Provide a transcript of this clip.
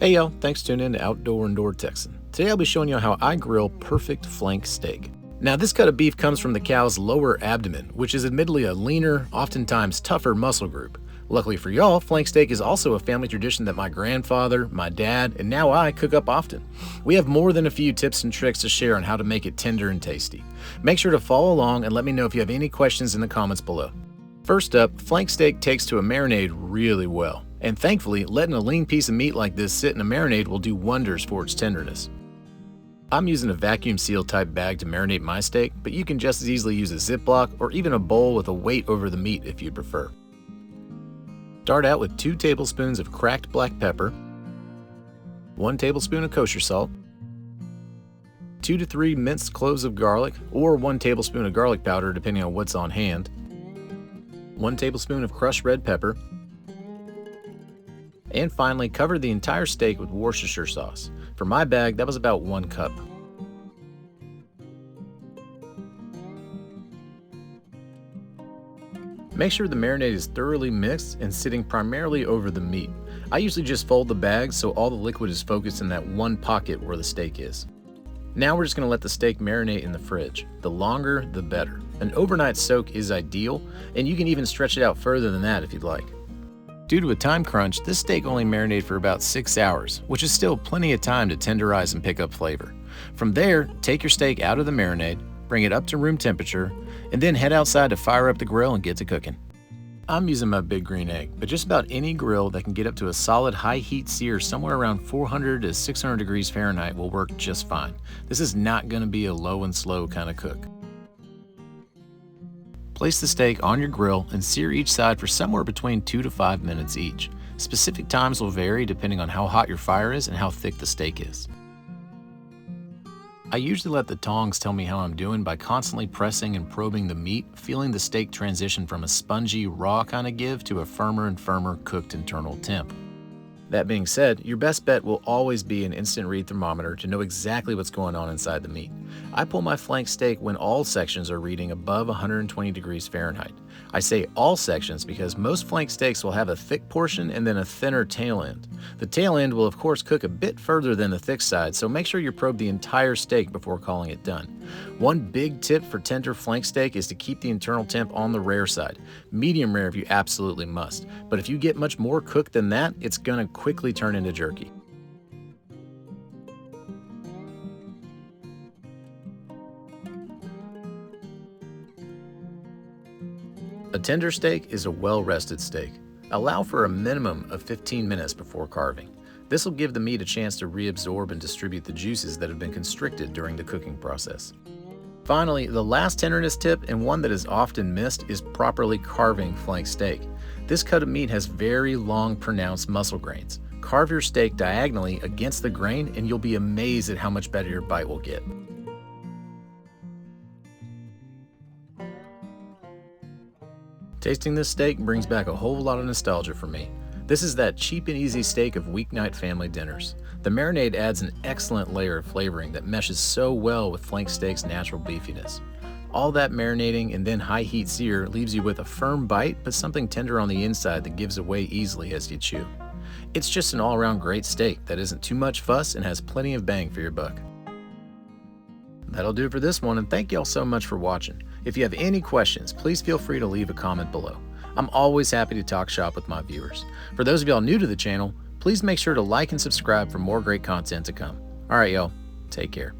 Hey y'all, thanks for tuning in to Outdoor Indoor Texan. Today I'll be showing you how I grill perfect flank steak. Now this cut of beef comes from the cow's lower abdomen, which is admittedly a leaner, oftentimes tougher muscle group. Luckily for y'all, flank steak is also a family tradition that my grandfather, my dad, and now I cook up often. We have more than a few tips and tricks to share on how to make it tender and tasty. Make sure to follow along and let me know if you have any questions in the comments below. First up, flank steak takes to a marinade really well. And thankfully, letting a lean piece of meat like this sit in a marinade will do wonders for its tenderness. I'm using a vacuum seal type bag to marinate my steak, but you can just as easily use a Ziploc or even a bowl with a weight over the meat if you prefer. Start out with 2 tablespoons of cracked black pepper, 1 tablespoon of kosher salt, 2 to 3 minced cloves of garlic, or 1 tablespoon of garlic powder depending on what's on hand, 1 tablespoon of crushed red pepper, and finally, cover the entire steak with Worcestershire sauce. For my bag, that was about 1 cup. Make sure the marinade is thoroughly mixed and sitting primarily over the meat. I usually just fold the bag so all the liquid is focused in that one pocket where the steak is. Now we're just going to let the steak marinate in the fridge. The longer, the better. An overnight soak is ideal, and you can even stretch it out further than that if you'd like. Due to a time crunch, this steak only marinated for about 6 hours, which is still plenty of time to tenderize and pick up flavor. From there, take your steak out of the marinade, bring it up to room temperature, and then head outside to fire up the grill and get to cooking. I'm using my Big Green Egg, but just about any grill that can get up to a solid high heat sear somewhere around 400 to 600 degrees Fahrenheit will work just fine. This is not going to be a low and slow kind of cook. Place the steak on your grill and sear each side for somewhere between 2 to 5 minutes each. Specific times will vary depending on how hot your fire is and how thick the steak is. I usually let the tongs tell me how I'm doing by constantly pressing and probing the meat, feeling the steak transition from a spongy, raw kind of give to a firmer and firmer cooked internal temp. That being said, your best bet will always be an instant read thermometer to know exactly what's going on inside the meat. I pull my flank steak when all sections are reading above 120 degrees Fahrenheit. I say all sections because most flank steaks will have a thick portion and then a thinner tail end. The tail end will of course cook a bit further than the thick side, so make sure you probe the entire steak before calling it done. One big tip for tender flank steak is to keep the internal temp on the rare side. Medium rare if you absolutely must, but if you get much more cooked than that, it's gonna quickly turn into jerky. A tender steak is a well-rested steak. Allow for a minimum of 15 minutes before carving. This will give the meat a chance to reabsorb and distribute the juices that have been constricted during the cooking process. Finally, the last tenderness tip, and one that is often missed, is properly carving flank steak. This cut of meat has very long, pronounced muscle grains. Carve your steak diagonally against the grain and you'll be amazed at how much better your bite will get. Tasting this steak brings back a whole lot of nostalgia for me. This is that cheap and easy steak of weeknight family dinners. The marinade adds an excellent layer of flavoring that meshes so well with flank steak's natural beefiness. All that marinating and then high heat sear leaves you with a firm bite but something tender on the inside that gives away easily as you chew. It's just an all-around great steak that isn't too much fuss and has plenty of bang for your buck. That'll do it for this one, and thank y'all so much for watching. If you have any questions, please feel free to leave a comment below. I'm always happy to talk shop with my viewers. For those of y'all new to the channel, please make sure to like and subscribe for more great content to come. Alright y'all, take care.